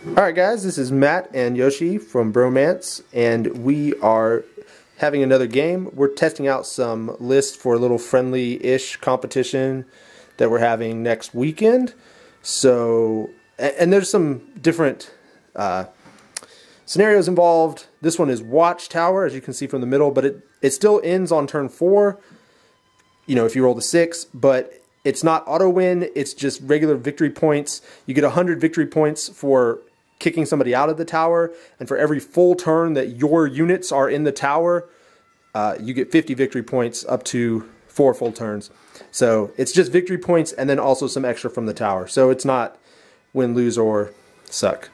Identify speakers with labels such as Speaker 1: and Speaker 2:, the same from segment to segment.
Speaker 1: Alright guys, this is Matt and Yoshi from Bromance, and we are having another game. We're testing out some lists for a little friendly-ish competition that we're having next weekend. So, and there's some different scenarios involved. This one is Watchtower, as you can see from the middle, but it still ends on turn 4, you know, if you roll the 6, but it's not auto win, it's just regular victory points. You get 100 victory points for kicking somebody out of the tower, and for every full turn that your units are in the tower, you get 50 victory points up to 4 full turns. So it's just victory points and then also some extra from the tower. So it's not win, lose, or suck.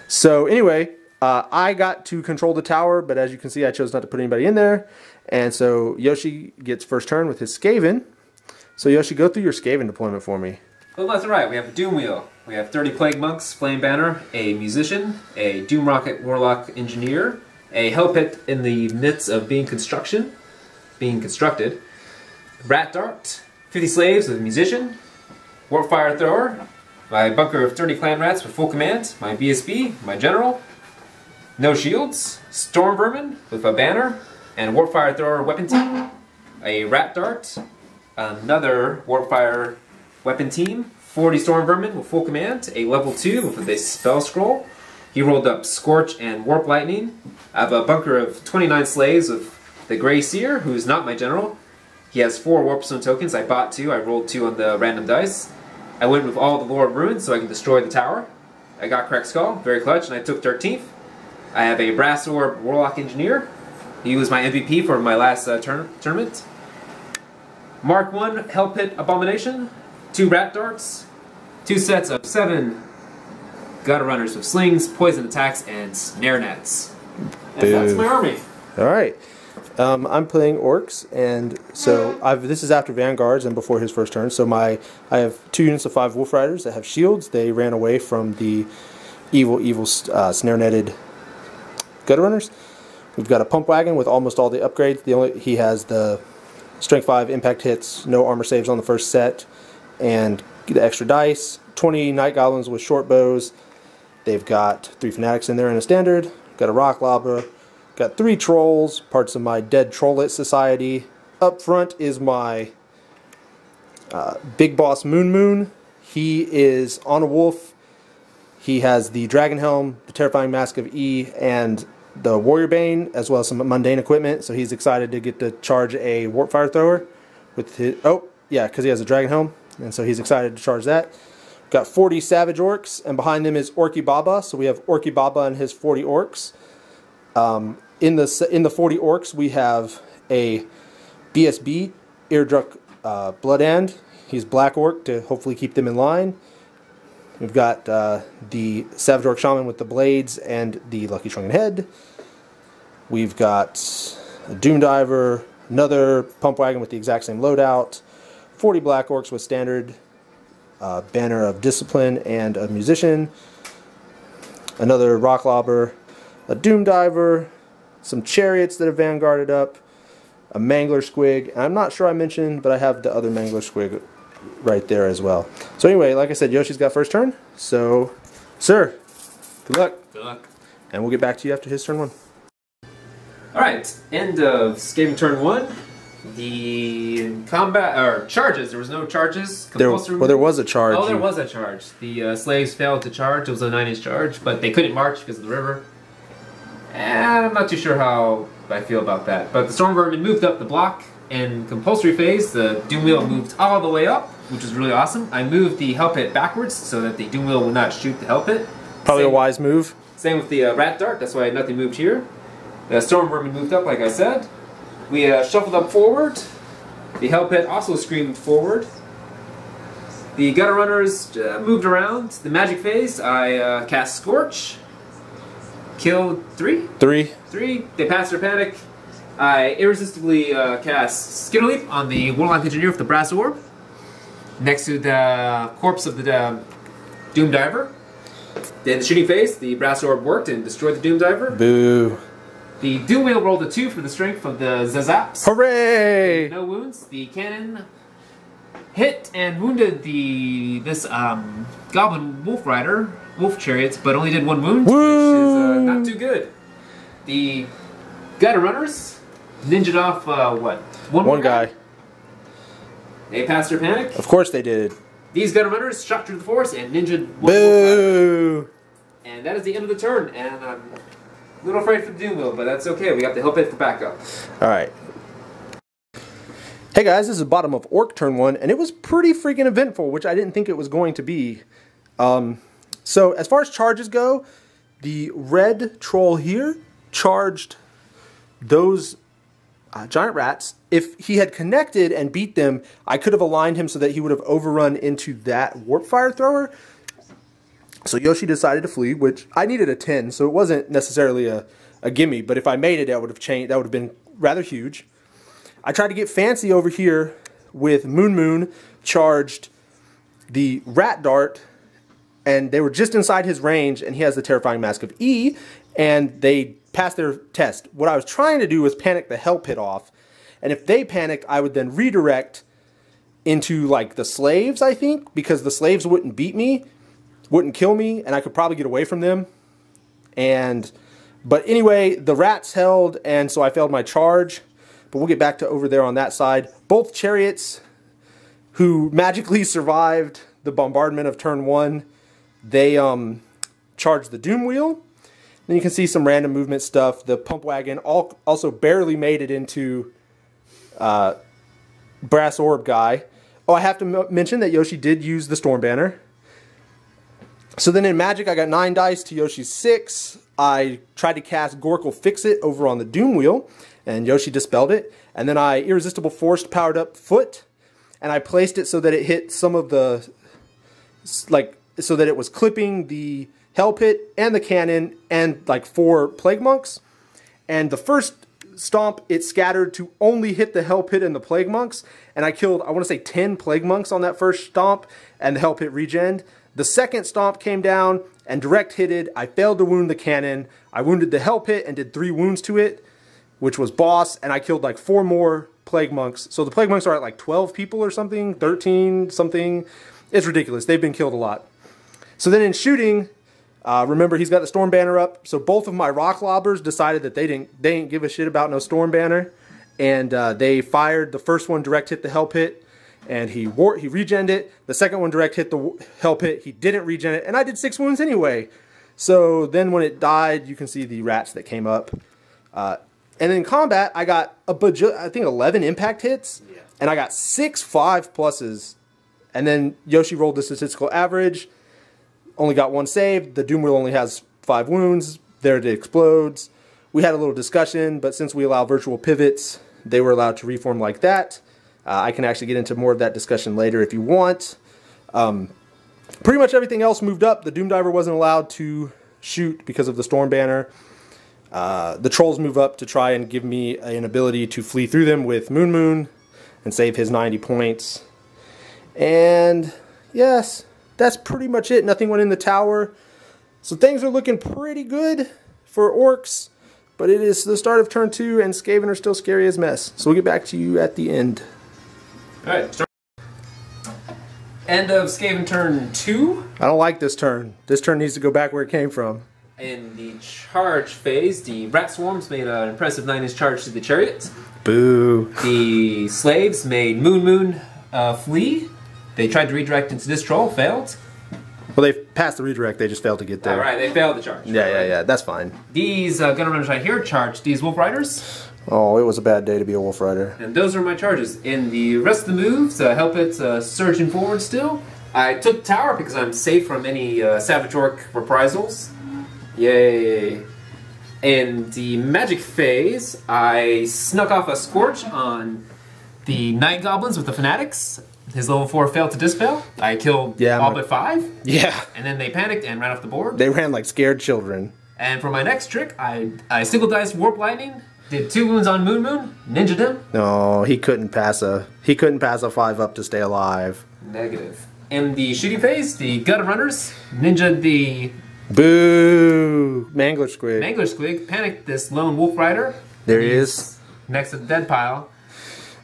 Speaker 1: So anyway, I got to control the tower, but as you can see, I chose not to put anybody in there. And so Yoshi gets first turn with his Skaven. So Yoshi, go through your Skaven deployment for me.
Speaker 2: Well, left and right, we have a Doom Wheel. We have 30 Plague Monks, Flame Banner, a Musician, a Doom Rocket Warlock Engineer, a Hell Pit in the midst of being constructed, Rat Dart, 50 Slaves with Musician, Warp Fire Thrower, my bunker of 30 Clan Rats with full command, my BSB, my General, no shields, Storm Vermin with a Banner, and Warp Fire Thrower Weapon Team, a Rat Dart, another Warp Fire Weapon Team, 40 Storm Vermin with full command, a level 2 with a spell scroll. He rolled up Scorch and Warp Lightning. I have a bunker of 29 slaves with the Grey Seer, who is not my general. He has 4 Warpstone tokens. I bought 2. I rolled 2 on the random dice. I went with all the Lore of Ruins so I can destroy the tower. I got Correct Skull, very clutch, and I took 13th. I have a Brass Orb Warlock Engineer. He was my MVP for my last tournament. Mark 1 Hell Pit Abomination. 2 Rat Darts, 2 sets of 7 Gutter Runners with slings, poison attacks, and snare nets. And that's my army.
Speaker 1: Alright. I'm playing Orcs, and so this is after Vanguards and before his first turn. So I have 2 units of 5 Wolf Riders that have shields. They ran away from the evil snare netted Gutter Runners. We've got a Pump Wagon with almost all the upgrades. He has the Strength 5 impact hits, no armor saves on the first set, and the extra dice. 20 Night Goblins with short bows. They've got 3 Fanatics in there in a standard. Got a Rock Lobber. Got 3 Trolls, parts of my Dead Trollet Society. Up front is my Big Boss Moon. He is on a wolf. He has the Dragon Helm, the Terrifying Mask of E, and the Warrior Bane, as well as some mundane equipment. So he's excited to get to charge a Warp Fire Thrower with his, because he has a Dragon Helm. And so he's excited to charge that. Got 40 Savage Orcs, and behind them is Orky Baba. So we have Orky Baba and his 40 Orcs. In the 40 Orcs, we have a BSB, Eardruck Blood End. He's Black Orc to hopefully keep them in line. We've got the Savage Orc Shaman with the Blades and the Lucky Shrunken Head. We've got a Doom Diver, another Pump Wagon with the exact same loadout. 40 Black Orcs with standard Banner of Discipline and a Musician, another Rock Lobber, a Doom Diver, some Chariots that have vanguarded up, a Mangler Squig, and I'm not sure I mentioned, but I have the other Mangler Squig right there as well. So anyway, like I said, Yoshi's got first turn, so, sir, good luck.
Speaker 2: Good luck.
Speaker 1: And we'll get back to you after his turn 1.
Speaker 2: Alright, end of Skaven turn 1. The combat, or charges, there was no charges.
Speaker 1: There was a charge.
Speaker 2: Oh, there was a charge. The slaves failed to charge. It was a 9-inch charge, but they couldn't march because of the river. And I'm not too sure how I feel about that. But the Storm Vermin moved up the block. In compulsory phase, the Doom Wheel moved all the way up, which is really awesome. I moved the Hell Pit backwards so that the Doom Wheel will not shoot the Hell Pit.
Speaker 1: Probably a wise move.
Speaker 2: Same with the Rat Dart, that's why nothing moved here. The Storm Vermin moved up, like I said. We shuffled up forward. The Hell Pit also screamed forward. The Gutter Runners moved around. The Magic Phase, I cast Scorch. Killed 3? 3. They passed their panic. I irresistibly cast Skitterleap on the Warlock Engineer with the Brass Orb. Next to the corpse of the Doom Diver. Then the shooting phase, the Brass Orb worked and destroyed the Doom Diver.
Speaker 1: Boo.
Speaker 2: The Doom Wheel rolled a 2 for the strength of the Zazaps.
Speaker 1: Hooray!
Speaker 2: No wounds. The cannon hit and wounded this Goblin Wolf Chariots, but only did 1 wound, which is not too good. The Gutter Runners ninja'd off, what? One
Speaker 1: guy.
Speaker 2: They passed their panic.
Speaker 1: Of course they did.
Speaker 2: These Gutter Runners shot through the forest and ninja'd 1
Speaker 1: Boo!
Speaker 2: And that is the end of the turn, and I'm a little afraid for the Doom Wheel, but that's okay. We got the Help Hit for backup.
Speaker 1: Alright. Hey guys, this is bottom of Orc turn 1, and it was pretty freaking eventful, which I didn't think it was going to be. So as far as charges go, the red troll here charged those giant rats. If he had connected and beat them, I could have aligned him so that he would have overrun into that warp fire thrower. So Yoshi decided to flee, which I needed a 10, so it wasn't necessarily a gimme, but if I made it, that would have changed. That would have been rather huge. I tried to get fancy over here with Moon charged the rat dart, and they were just inside his range, and he has the terrifying mask of E, and they passed their test. What I was trying to do was panic the Hell Pit off, and if they panicked, I would then redirect into like the slaves, I think, because the slaves wouldn't beat me, wouldn't kill me, and I could probably get away from them. But anyway, the rats held, and so I failed my charge. But we'll get back to over there on that side. Both chariots who magically survived the bombardment of turn 1, they charged the Doom Wheel. Then you can see some random movement stuff. The Pump Wagon also barely made it into Brass Orb guy. Oh, I have to mention that Yoshi did use the Storm Banner. So then in Magic, I got 9 dice to Yoshi's 6. I tried to cast Gorkle Fix-It over on the Doom Wheel, and Yoshi dispelled it. And then I Irresistible Force powered up Foot, and I placed it so that it hit some of the, so that it was clipping the Hell Pit and the cannon and like 4 Plague Monks. And the first stomp, it scattered to only hit the Hell Pit and the Plague Monks, and I killed, I want to say 10 Plague Monks on that first stomp, and the Hell Pit regened. The second stomp came down and direct hitted. I failed to wound the cannon. I wounded the Hell Pit and did 3 wounds to it, which was boss, and I killed like 4 more Plague Monks. So the Plague Monks are at like 12 people or something, 13 something. It's ridiculous. They've been killed a lot. So then in shooting, remember he's got the Storm Banner up. So both of my Rock Lobbers decided that they didn't give a shit about no Storm Banner, and they fired. The first one direct hit the Hell Pit, and he regened it. The second one direct hit the Hell Pit. He didn't regen it, and I did 6 wounds anyway. So then when it died, you can see the rats that came up. And in combat, I got I think 11 impact hits, and I got 6 5+. And then Yoshi rolled the statistical average, only got 1 save. The Doom Wheel only has 5 wounds. There it explodes. We had a little discussion, but since we allow virtual pivots, they were allowed to reform like that. I can actually get into more of that discussion later if you want. Pretty much everything else moved up. The Doom Diver wasn't allowed to shoot because of the Storm Banner. The Trolls move up to try and give me an ability to flee through them with Moon and save his 90 points. And yes, that's pretty much it. Nothing went in the tower. So things are looking pretty good for Orcs, but it is the start of turn 2, and Skaven are still scary as mess. So we'll get back to you at the end.
Speaker 2: Alright, end of Skaven turn 2.
Speaker 1: I don't like this turn. This turn needs to go back where it came from.
Speaker 2: In the charge phase, the Rat Swarms made an impressive 9-inch charge to the chariot.
Speaker 1: Boo.
Speaker 2: The slaves made Moon flee. They tried to redirect into this troll, failed.
Speaker 1: Well, they passed the redirect, they just failed to get there.
Speaker 2: Alright, they failed the charge.
Speaker 1: Yeah, that's fine.
Speaker 2: These Gunner Runners right here charged these Wolf Riders.
Speaker 1: Oh, it was a bad day to be a Wolf Rider.
Speaker 2: And those are my charges. In the rest of the moves, Help It surging forward still. I took tower because I'm safe from any Savage Orc reprisals. Yay. In the magic phase, I snuck off a Scorch on the Night Goblins with the Fanatics. His level 4 failed to dispel. I killed all but 5.
Speaker 1: Yeah.
Speaker 2: And then they panicked and ran off the board.
Speaker 1: They ran like scared children.
Speaker 2: And for my next trick, I single diced Warp Lightning, did 2 wounds on Moon, ninja'd him.
Speaker 1: No, he couldn't pass a 5 up to stay alive.
Speaker 2: Negative. In the shooting phase, the Gutter Runners ninja'd the
Speaker 1: Boo! Mangler Squig.
Speaker 2: Mangler Squig panicked this lone Wolf Rider.
Speaker 1: There he is.
Speaker 2: Next to the dead pile.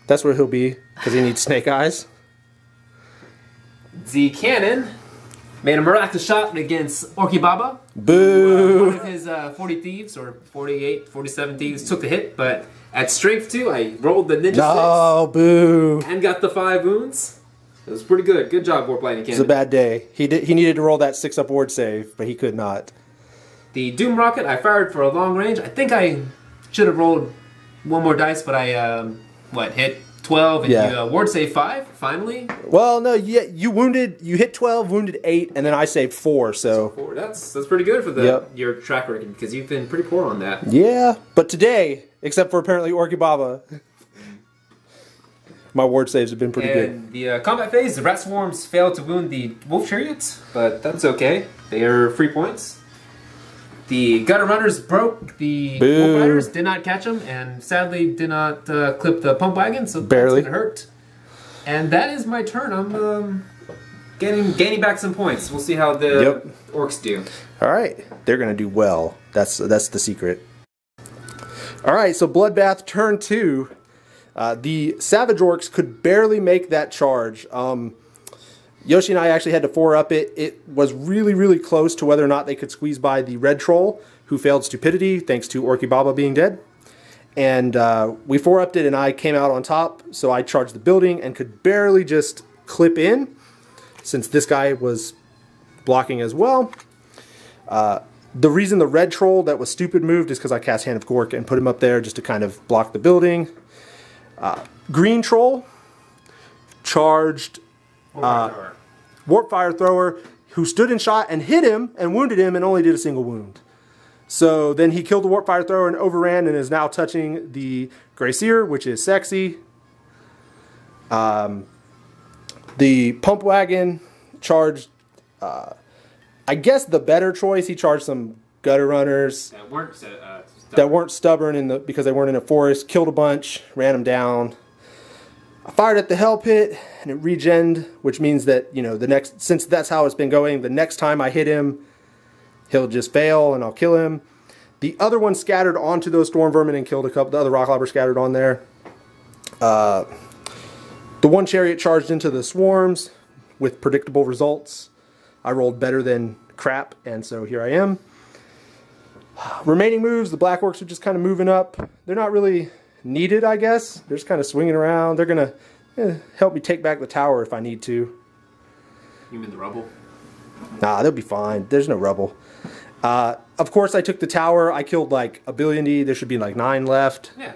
Speaker 1: That's where he'll be, because he needs snake eyes.
Speaker 2: The cannon made a miraculous shot against Orky Baba.
Speaker 1: Boo!
Speaker 2: One of his 40 thieves, or 48, 47 thieves, took the hit, but at strength 2, I rolled the ninja 6.
Speaker 1: Boo!
Speaker 2: And got the 5 wounds. It was pretty good. Good job, Warp Lightning Cannon.
Speaker 1: It was a bad day. He needed to roll that 6-up ward save, but he could not.
Speaker 2: The Doom Rocket, I fired for a long range. I think I should have rolled one more dice, but I, hit 12 and you ward save 5, finally?
Speaker 1: Well, no, you hit 12, wounded 8, and then I saved 4, so...
Speaker 2: 4, that's pretty good for your track record, because you've been pretty poor on that.
Speaker 1: Yeah, but today, except for apparently Orky Baba, my ward saves have been pretty good.
Speaker 2: And the combat phase, the Rat Swarms failed to wound the Wolf Chariots, but that's okay. They are free points. The Gutter Runners broke the Wolf Riders, did not catch them, and sadly did not clip the Pump Wagon, so
Speaker 1: barely.
Speaker 2: That's gonna hurt. And that is my turn. I'm gaining back some points. We'll see how the Orcs do.
Speaker 1: All right, they're gonna do well. That's the secret. All right, so Bloodbath turn 2. The Savage Orcs could barely make that charge. Yoshi and I actually had to 4-up it. It was really, really close to whether or not they could squeeze by the Red Troll, who failed Stupidity, thanks to Orky Baba being dead. And we 4-upped it, and I came out on top, so I charged the building and could barely just clip in, since this guy was blocking as well. The reason the Red Troll that was stupid moved is because I cast Hand of Gork and put him up there just to kind of block the building. Green Troll charged... Warp Fire Thrower, who stood in shot and hit him and wounded him and only did a single wound. So then he killed the Warp Fire Thrower and overran and is now touching the Grey Seer, which is sexy. The Pump Wagon charged, I guess the better choice. He charged some Gutter Runners that weren't stubborn because they weren't in a forest, killed a bunch, ran them down. I fired at the Hell Pit, and it regened, which means that, since that's how it's been going, the next time I hit him, he'll just fail, and I'll kill him. The other one scattered onto those Storm Vermin and killed a couple. The other Rock Lobber scattered on there. The one Chariot charged into the Swarms with predictable results. I rolled better than crap, and so here I am. Remaining moves, the Black Orcs are just kind of moving up. They're not really... needed, I guess. They're just kind of swinging around. They're going to help me take back the tower if I need to.
Speaker 2: You mean the rubble?
Speaker 1: Nah, they'll be fine. There's no rubble. Of course, I took the tower. I killed like a billion D. There should be like 9 left.
Speaker 2: Yeah.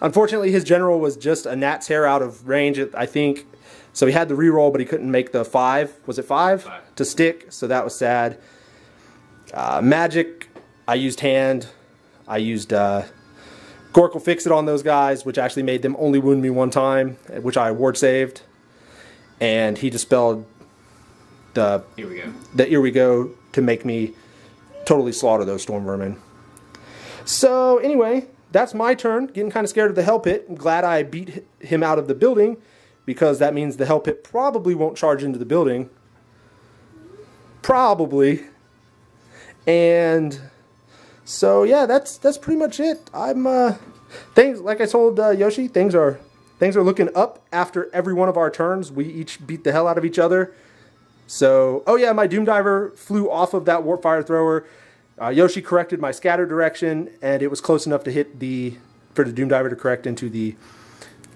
Speaker 1: Unfortunately, his general was just a gnat's hair out of range, I think. So he had the reroll, but he couldn't make the 5. Was it 5?
Speaker 2: 5.
Speaker 1: To stick, so that was sad. Magic, I used hand. I used... Gork will fix it on those guys, which actually made them only wound me 1 time, which I ward saved. And he dispelled the Here we go to make me totally slaughter those Storm Vermin. So anyway, that's my turn. Getting kind of scared of the Hell Pit. I'm glad I beat him out of the building, because that means the Hell Pit probably won't charge into the building. Probably. And... so yeah, that's pretty much it. I'm things like I told Yoshi, things are looking up after every one of our turns. We each beat the hell out of each other. So oh yeah, my Doom Diver flew off of that Warp Fire Thrower. Yoshi corrected my scatter direction, and it was close enough to hit for the Doom Diver to correct into the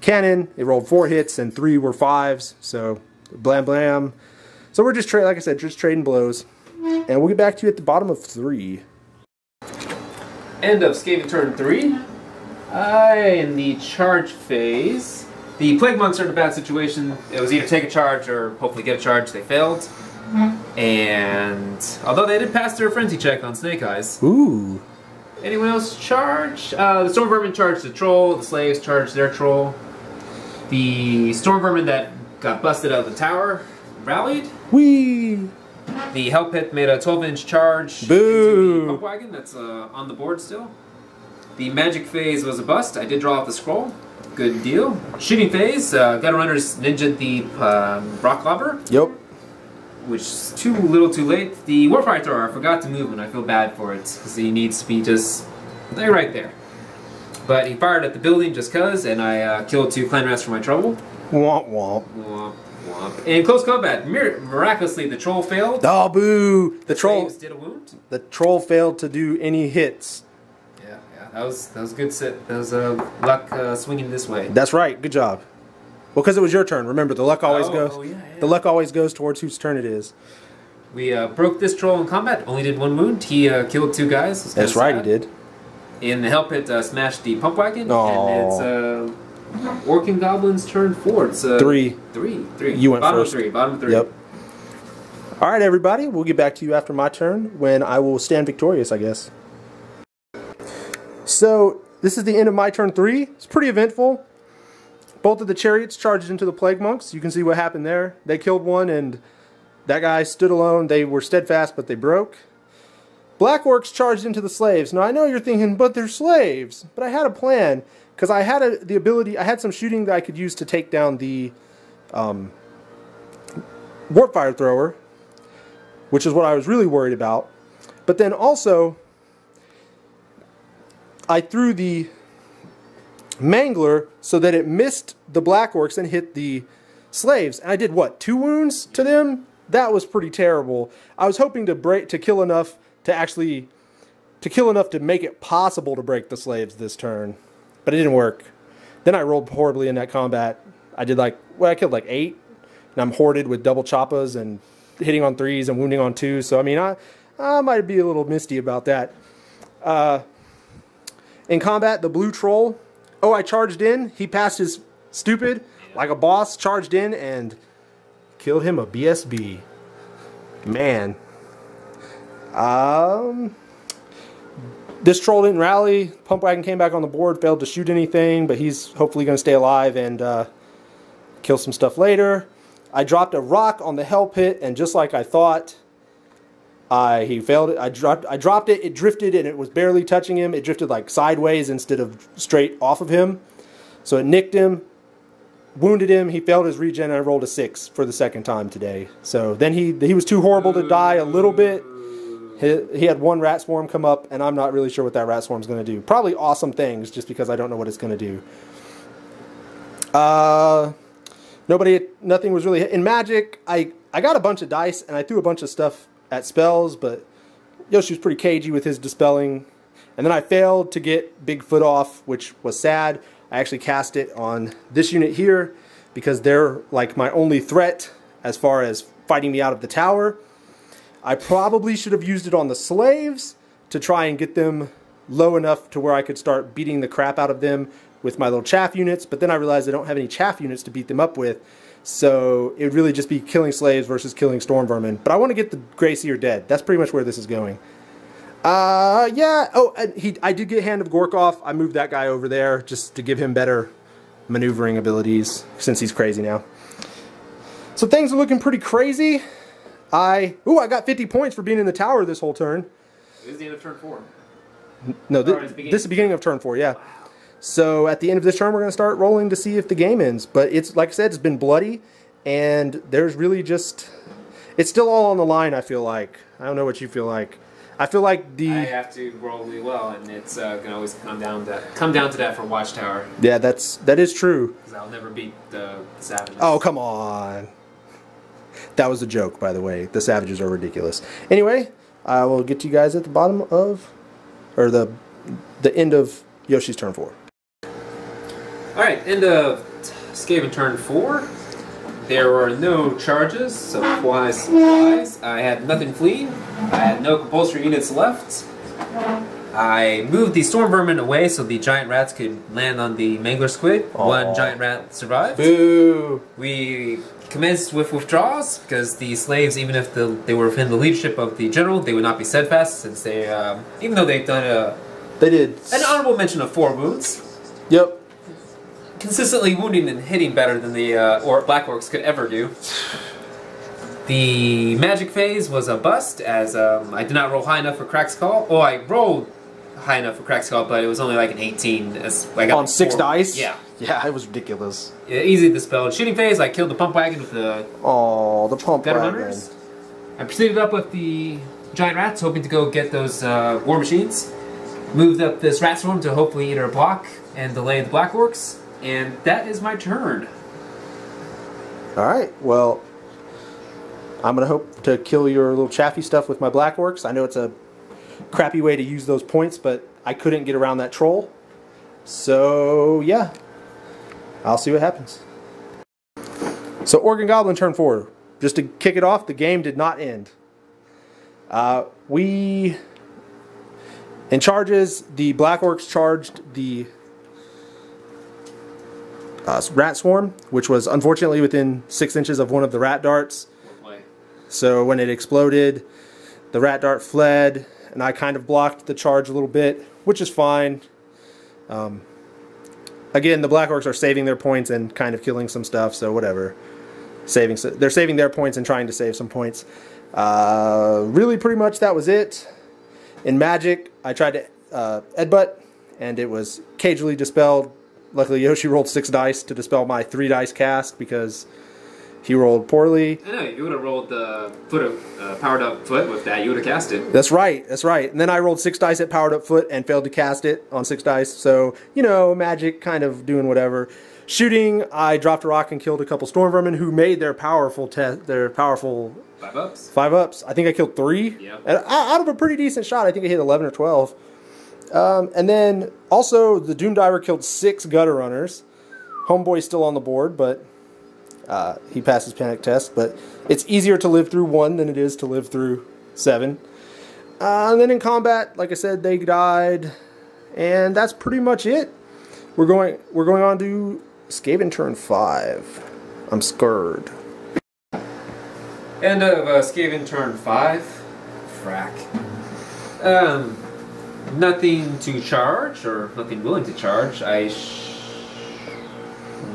Speaker 1: cannon. It rolled 4 hits and 3 were 5s. So blam blam. So we're just like I said, just trading blows, and we'll get back to you at the bottom of 3.
Speaker 2: End of Skaven turn 3. In the charge phase, the Plague Monks are in a bad situation. It was either take a charge or hopefully get a charge. They failed. And although they did pass their frenzy check on Snake Eyes.
Speaker 1: Ooh.
Speaker 2: Anyone else charge? The Storm Vermin charged the Troll. The Slaves charged their Troll. The Storm Vermin that got busted out of the tower rallied.
Speaker 1: Whee!
Speaker 2: The Hell Pit made a 12-inch charge
Speaker 1: Boo!
Speaker 2: into the Pump Wagon that's on the board still. The Magic phase was a bust. I did draw off the scroll. Good deal. Shooting phase, Gutter Runners ninja'd the Rock Lobber.
Speaker 1: Yep.
Speaker 2: Which is too little too late. The Warp Fire Thrower, I forgot to move him. I feel bad for it, because he needs to be just right there. But he fired at the building just cuz, and I killed 2 clan rats for my trouble.
Speaker 1: Womp womp.
Speaker 2: Womp womp. In close combat, miraculously, the troll failed.
Speaker 1: Oh, boo! The troll
Speaker 2: Slaves did a wound.
Speaker 1: The troll failed to do any hits.
Speaker 2: Yeah, that was good set. That was luck swinging this way.
Speaker 1: That's right. Good job. Well, because it was your turn. Remember, the luck always goes.
Speaker 2: Oh, yeah.
Speaker 1: The luck always goes towards whose turn it is.
Speaker 2: We broke this troll in combat. Only did 1 wound. He killed 2 guys.
Speaker 1: That's right. He did.
Speaker 2: In the help pit, smashed the pump wagon.
Speaker 1: Oh.
Speaker 2: And it's Orc and Goblins turn 4. It's
Speaker 1: 3.
Speaker 2: 3.
Speaker 1: You went
Speaker 2: bottom
Speaker 1: first.
Speaker 2: Of 3. Bottom of 3.
Speaker 1: Yep. All right, everybody. We'll get back to you after my turn when I will stand victorious, I guess. So this is the end of my turn 3. It's pretty eventful. Both of the chariots charged into the plague monks. You can see what happened there. They killed one, and that guy stood alone. They were steadfast, but they broke. Black Orcs charged into the slaves. Now, I know you're thinking, but they're slaves. But I had a plan, because I had the ability, I had some shooting that I could use to take down the warp fire thrower, which is what I was really worried about. But then also, I threw the mangler so that it missed the Black Orcs and hit the slaves. And I did, what, 2 wounds to them? That was pretty terrible. I was hoping to kill enough to make it possible to break the slaves this turn. But it didn't work. Then I rolled horribly in that combat. I killed like 8. And I'm hoarded with double choppas and hitting on 3s and wounding on 2s. So, I mean, I might be a little misty about that. In combat, the blue troll, I charged in. He passed his stupid, like a boss, charged in and killed him a BSB. Man. This troll didn't rally. Pump wagon came back on the board, failed to shoot anything, but he's hopefully going to stay alive and kill some stuff later. I dropped a rock on the hell pit, and just like I thought, he failed it. I dropped it. It drifted, and it was barely touching him. It drifted like sideways instead of straight off of him. So it nicked him, wounded him. He failed his regen, and I rolled a 6 for the second time today. So then he was too horrible to die a little bit. He had 1 rat swarm come up, and I'm not really sure what that rat swarm is going to do. Probably awesome things, just because I don't know what it's going to do. Nothing was really in Magic. I got a bunch of dice, and I threw a bunch of stuff at spells, but Yoshi was pretty cagey with his dispelling. And then I failed to get Bigfoot off, which was sad. I actually cast it on this unit here because they're like my only threat as far as fighting me out of the tower. I probably should have used it on the slaves to try and get them low enough to where I could start beating the crap out of them with my little chaff units, but then I realized I don't have any chaff units to beat them up with, so it would really just be killing slaves versus killing storm vermin. But I want to get the Grey Seer dead. That's pretty much where this is going. Yeah. Oh, I did get Hand of Gorkov. I moved that guy over there just to give him better maneuvering abilities since he's crazy now. So things are looking pretty crazy. I got 50 points for being in the tower this whole turn.
Speaker 2: This is the end of turn 4.
Speaker 1: No, this is the beginning of turn 4, yeah. Wow. So at the end of this turn, we're going to start rolling to see if the game ends. But it's, like I said, it's been bloody, and there's really just... It's still all on the line, I feel like. I don't know what you feel like. I feel like I
Speaker 2: have to roll really well, and it's going to always come down to that for Watchtower.
Speaker 1: Yeah, that is true.
Speaker 2: Because I'll never beat the Savages.
Speaker 1: Oh, come on. That was a joke, by the way. The Savages are ridiculous. Anyway, I will get to you guys at the bottom of... Or the end of Yoshi's turn 4.
Speaker 2: Alright, end of Skaven turn 4. There were no charges, supplies. I had nothing fleeing. I had no compulsory units left. I moved the storm vermin away so the giant rats could land on the mangler squid. Aww. 1 giant rat survived.
Speaker 1: Boo!
Speaker 2: We commenced with withdrawals because the slaves, even if they were within the leadership of the general, they would not be steadfast since they, even though they've done
Speaker 1: they did
Speaker 2: an honorable mention of 4 wounds.
Speaker 1: Yep.
Speaker 2: Consistently wounding and hitting better than the Black Orcs could ever do. The magic phase was a bust, as I did not roll high enough for Crack's Call. Oh, I rolled high enough for Crack's Call, but it was only like an 18. I got
Speaker 1: on 6 dice?
Speaker 2: Yeah.
Speaker 1: Yeah, it was ridiculous.
Speaker 2: Yeah, easy to dispel. Shooting phase, I killed the pump wagon with the...
Speaker 1: Oh, the pump wagon.
Speaker 2: Hunters. I proceeded up with the giant rats, hoping to go get those war machines. Moved up this rat swarm to hopefully either block and delay the Black Orcs. And that is my turn.
Speaker 1: Alright, well, I'm going to hope to kill your little chaffy stuff with my Black Orcs. I know it's a crappy way to use those points, but I couldn't get around that troll. So, yeah. I'll see what happens. So, Orc and Goblin turn 4. Just to kick it off, the game did not end. In charges, the Black Orcs charged the rat swarm, which was unfortunately within 6 inches of one of the rat darts. So when it exploded, the rat dart fled, and I kind of blocked the charge a little bit, which is fine. Again, the Black Orcs are saving their points and kind of killing some stuff, so whatever. They're saving their points and trying to save some points. Really, pretty much that was it. In Magic, I tried to headbutt, and it was cagely dispelled. Luckily, Yoshi rolled 6 dice to dispel my 3 dice cast because he rolled poorly.
Speaker 2: I know, you would have rolled the powered up foot with that, you would have cast it.
Speaker 1: That's right, that's right. And then I rolled 6 dice at powered up foot and failed to cast it on 6 dice. So, you know, Magic kind of doing whatever. Shooting, I dropped a rock and killed a couple storm vermin who made their powerful
Speaker 2: 5 ups.
Speaker 1: 5 ups. I think I killed 3.
Speaker 2: Yeah.
Speaker 1: And out of a pretty decent shot, I think I hit 11 or 12. And then also the Doom Diver killed 6 gutter runners. Homeboy's still on the board, but he passed his panic test. But it's easier to live through 1 than it is to live through 7. And then in combat, like I said, they died, and that's pretty much it. We're going on to Skaven turn 5. I'm scared.
Speaker 2: End of Skaven turn 5. Frack. Nothing to charge, or nothing willing to charge. I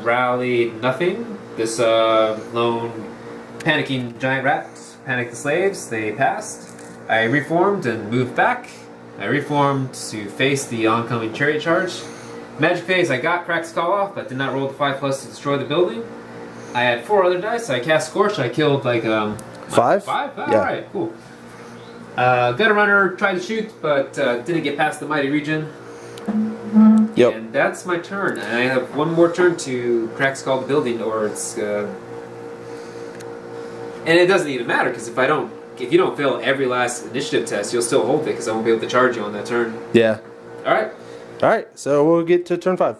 Speaker 2: rallied nothing. This lone panicking giant rat panicked the slaves. They passed. I reformed and moved back. I reformed to face the oncoming chariot charge. Magic phase, I got Crack's Call off, but did not roll the 5+ to destroy the building. I had 4 other dice. I cast Scorch. I killed like
Speaker 1: 5?
Speaker 2: 5?
Speaker 1: Yeah.
Speaker 2: Alright, cool. Gutter Runner tried to shoot, but didn't get past the Mighty Region.
Speaker 1: Yep.
Speaker 2: And that's my turn. And I have 1 more turn to Crack Skull the building, or it's... and it doesn't even matter, because if you don't fail every last initiative test, you'll still hold it, because I won't be able to charge you on that turn.
Speaker 1: Yeah.
Speaker 2: Alright.
Speaker 1: Alright, so we'll get to turn 5.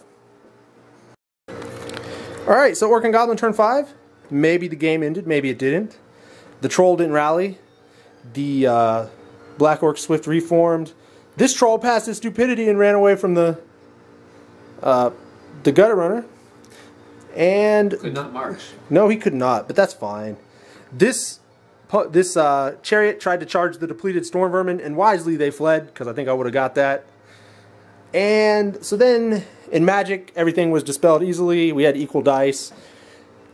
Speaker 1: Alright, so Orc and Goblin turn 5. Maybe the game ended, maybe it didn't. The troll didn't rally. The Black Orc Swift reformed. This troll passed his stupidity and ran away from the Gutter Runner. And
Speaker 2: could not march.
Speaker 1: No, he could not, but that's fine. This chariot tried to charge the depleted storm vermin, and wisely they fled, because I think I would have got that. And so then, in Magic, everything was dispelled easily. We had equal dice.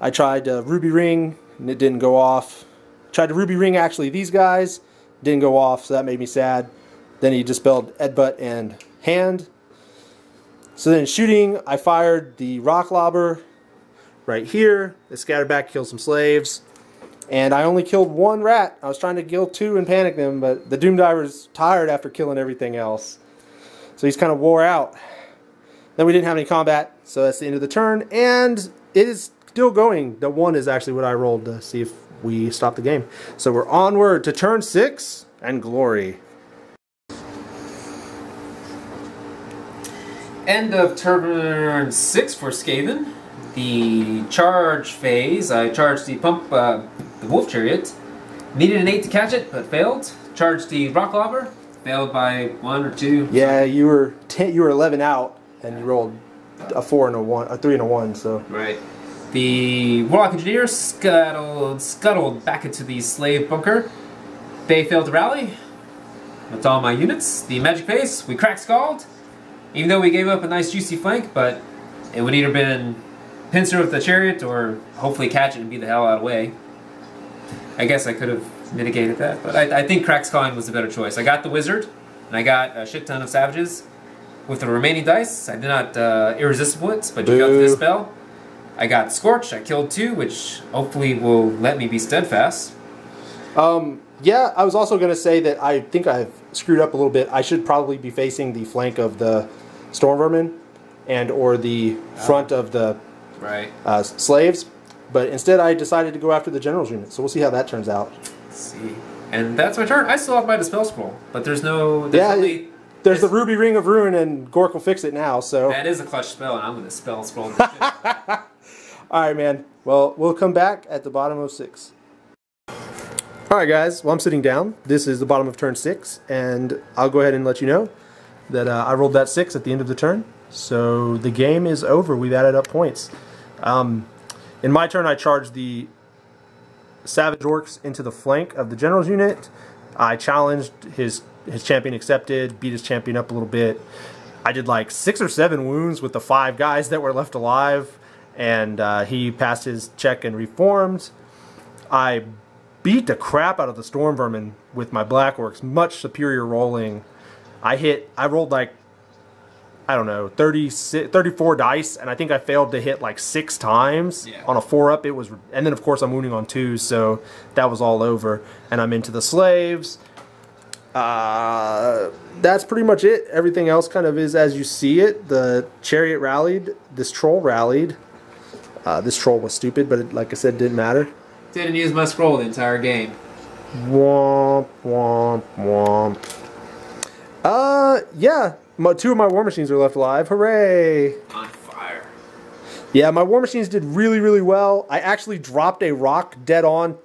Speaker 1: I tried Ruby Ring, and it didn't go off. Tried to Ruby Ring, actually, these guys. Didn't go off, so that made me sad. Then he dispelled Headbutt and Hand. So then shooting, I fired the Rock Lobber right here. It scattered back, killed some slaves. And I only killed 1 rat. I was trying to kill 2 and panic them, but the Doom Diver's tired after killing everything else. So he's kind of wore out. Then we didn't have any combat, so that's the end of the turn. And it is still going. The 1 is actually what I rolled to see if we stop the game. So we're onward to turn 6 and glory.
Speaker 2: End of turn 6 for Skaven. The charge phase, I charged the Wolf Chariot. Needed an 8 to catch it, but failed. Charged the Rock Lobber. Failed by 1 or 2.
Speaker 1: Yeah, you were 11 out, and you rolled a 4 and a 1, a 3 and a 1. So
Speaker 2: right. The Warlock Engineer scuttled back into the slave bunker. They failed to rally. That's all my units. The Magic phase, we Crack Scald. Even though we gave up a nice juicy flank, but it would either been pincer with the chariot or hopefully catch it and be the hell out of the way. I guess I could have mitigated that, but I think Crack Scalding was the better choice. I got the Wizard, and I got a shit ton of Savages. With the remaining dice, I did not Irresistible it, but you got the Dispel. I got Scorch, I killed 2, which hopefully will let me be steadfast.
Speaker 1: Yeah, I was also going to say that I think I've screwed up a little bit. I should probably be facing the flank of the Storm Vermin and or the front of the slaves. But instead, I decided to go after the general's unit. So we'll see how that turns out.
Speaker 2: Let's see. And that's my turn. I still have my Dispel Scroll, but there's no...
Speaker 1: There's the Ruby Ring of Ruin, and Gork will fix it now, so...
Speaker 2: That is a clutch spell, and I'm going to Spell Scroll.
Speaker 1: Alright, man. Well, we'll come back at the bottom of 6. Alright, guys. Well, I'm sitting down. This is the bottom of turn 6, and I'll go ahead and let you know that I rolled that 6 at the end of the turn. So the game is over. We've added up points. In my turn, I charged the Savage Orcs into the flank of the General's unit. I challenged his champion, accepted, beat his champion up a little bit. I did like 6 or 7 wounds with the 5 guys that were left alive, and he passed his check and reformed. I beat the crap out of the Storm Vermin with my Black Orcs, much superior rolling. I rolled like, I don't know, 34 dice, and I think I failed to hit like 6 times on a 4-up. It was, and then of course I'm wounding on 2s, so that was all over. And I'm into the slaves. That's pretty much it. Everything else kind of is as you see it. The chariot rallied. This troll rallied. This troll was stupid, but like I said, didn't matter.
Speaker 2: Didn't use my scroll the entire game.
Speaker 1: Womp, womp, womp. Yeah. 2 of my war machines are left alive. Hooray!
Speaker 2: On fire.
Speaker 1: Yeah, my war machines did really, really well. I actually dropped a rock dead on.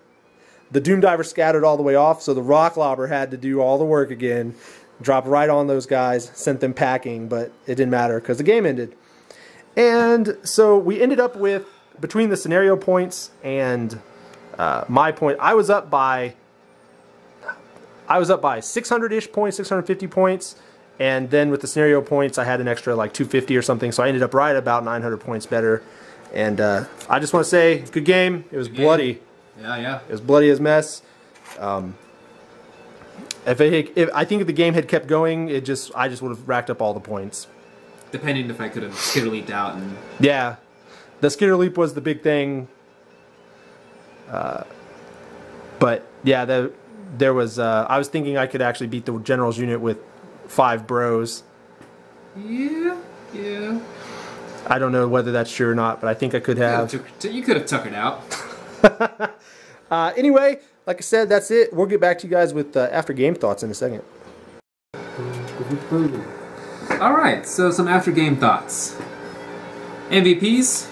Speaker 1: The Doom Diver scattered all the way off, so the rock lobber had to do all the work again. Drop right on those guys, sent them packing, but it didn't matter because the game ended. And so we ended up with, between the scenario points and my point, I was up by 600-ish points, 650 points. And then with the scenario points, I had an extra like 250 or something, so I ended up right about 900 points better. And I just want to say, good game. It was bloody.
Speaker 2: Yeah.
Speaker 1: It was bloody as mess. I think if the game had kept going, I just would have racked up all the points.
Speaker 2: Depending if I could have skitter leaped out and.
Speaker 1: Yeah, the skitter leap was the big thing. But yeah, there was. I was thinking I could actually beat the general's unit with 5 bros.
Speaker 2: Yeah.
Speaker 1: I don't know whether that's true or not, but I think I could have.
Speaker 2: You could have tuckered out.
Speaker 1: Anyway, like I said, that's it. We'll get back to you guys with after game thoughts in a second.
Speaker 2: Alright, so some after game thoughts. MVPs,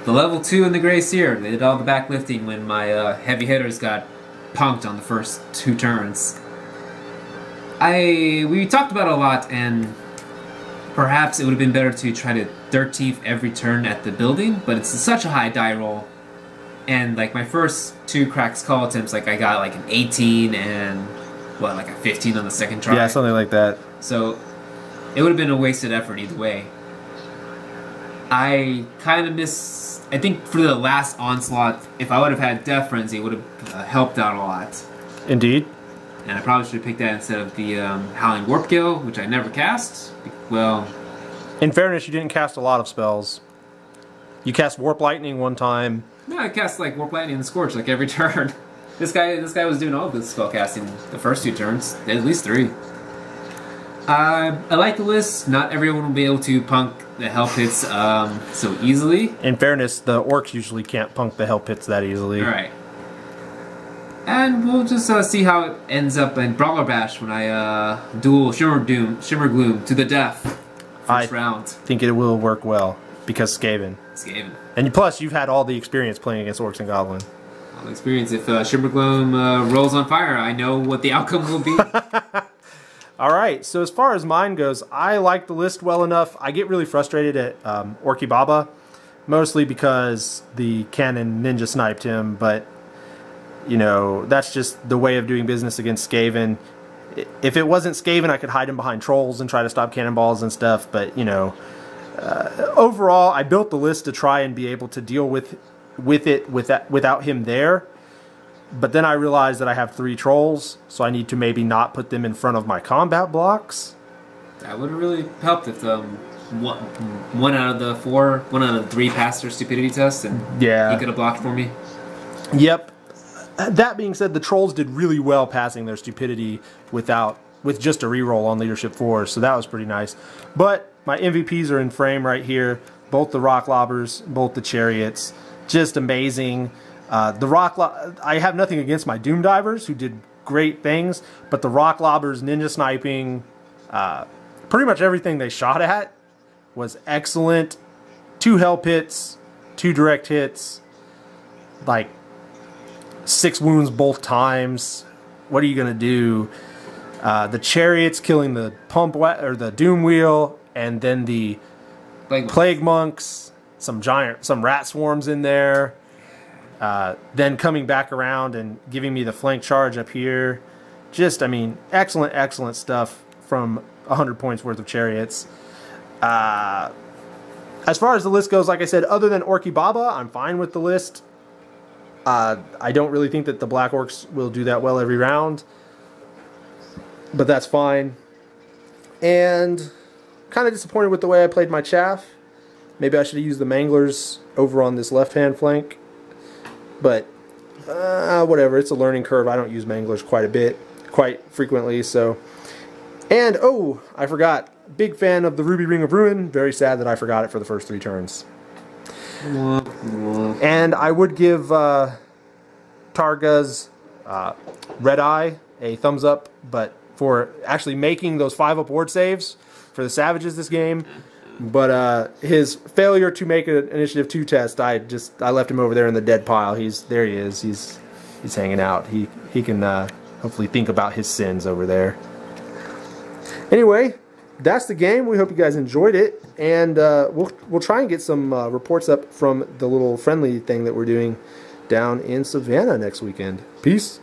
Speaker 2: the level 2 and the Grey Seer. They did all the backlifting when my heavy hitters got punked on the first 2 turns. We talked about it a lot, and perhaps it would have been better to try to 13th every turn at the building, but it's such a high die roll. And like my first 2 crack skull attempts, like I got like an 18 and like a 15 on the second try.
Speaker 1: Yeah, something like that.
Speaker 2: So it would have been a wasted effort either way. I kind of miss. I think for the last onslaught, if I would have had Death Frenzy, it would have helped out a lot.
Speaker 1: Indeed.
Speaker 2: And I probably should have picked that instead of the Howling Warp Gale, which I never cast. Well,
Speaker 1: in fairness, you didn't cast a lot of spells. You cast Warp Lightning one time.
Speaker 2: No, I cast like Warp Lightning and Scorch like every turn. This guy was doing all of this spell casting the first 2 turns, at least 3. I like the list. Not everyone will be able to punk the hell pits so easily.
Speaker 1: In fairness, the orcs usually can't punk the hell pits that easily.
Speaker 2: Alright. And we'll just see how it ends up in Brawler Bash when I duel Shimmer Gloom to the death. First round.
Speaker 1: I think it will work well because Skaven. And plus, you've had all the experience playing against Orcs and Goblins.
Speaker 2: All the experience. If Shimmer Gloom rolls on fire, I know what the outcome will be.
Speaker 1: Alright, so as far as mine goes, I like the list well enough. I get really frustrated at Orky Baba, mostly because the cannon ninja sniped him, but you know, that's just the way of doing business against Skaven. If it wasn't Skaven, I could hide him behind trolls and try to stop cannonballs and stuff, but you know, overall, I built the list to try and be able to deal with it without him there. But then I realized that I have 3 trolls, so I need to maybe not put them in front of my combat blocks.
Speaker 2: That would have really helped if one out of the 3 passed their stupidity test, and he could have blocked for me.
Speaker 1: Yep. That being said, the trolls did really well passing their stupidity with just a reroll on leadership 4, so that was pretty nice. But my MVPs are in frame right here. Both the rock lobbers, both the chariots. just amazing. The I have nothing against my Doom Divers, who did great things, but the Rock Lobbers ninja sniping, pretty much everything they shot at was excellent. 2 hell pits, 2 direct hits, like 6 wounds both times. What are you gonna do? The chariots killing the or the doom wheel, and then the plague monks, some rat swarms in there. Then coming back around and giving me the flank charge up here. Just, I mean, excellent stuff from 100 points worth of chariots. As far as the list goes, like I said, other than Orky Baba, I'm fine with the list. I don't really think that the Black Orcs will do that well every round, but that's fine. And kind of disappointed with the way I played my chaff. Maybe I should have used the Manglers over on this left-hand flank. But whatever, it's a learning curve. I don't use Manglers quite frequently. So, and oh, I forgot. Big fan of the Ruby Ring of Ruin. Very sad that I forgot it for the first 3 turns. And I would give Targa's Red Eye a thumbs up, but for actually making those 5-up ward saves for the Savages this game. But his failure to make an Initiative 2 test, I left him over there in the dead pile. There he is. He's hanging out. He can hopefully think about his sins over there. Anyway, that's the game. We hope you guys enjoyed it, and we'll try and get some reports up from the little friendly thing that we're doing down in Savannah next weekend. Peace.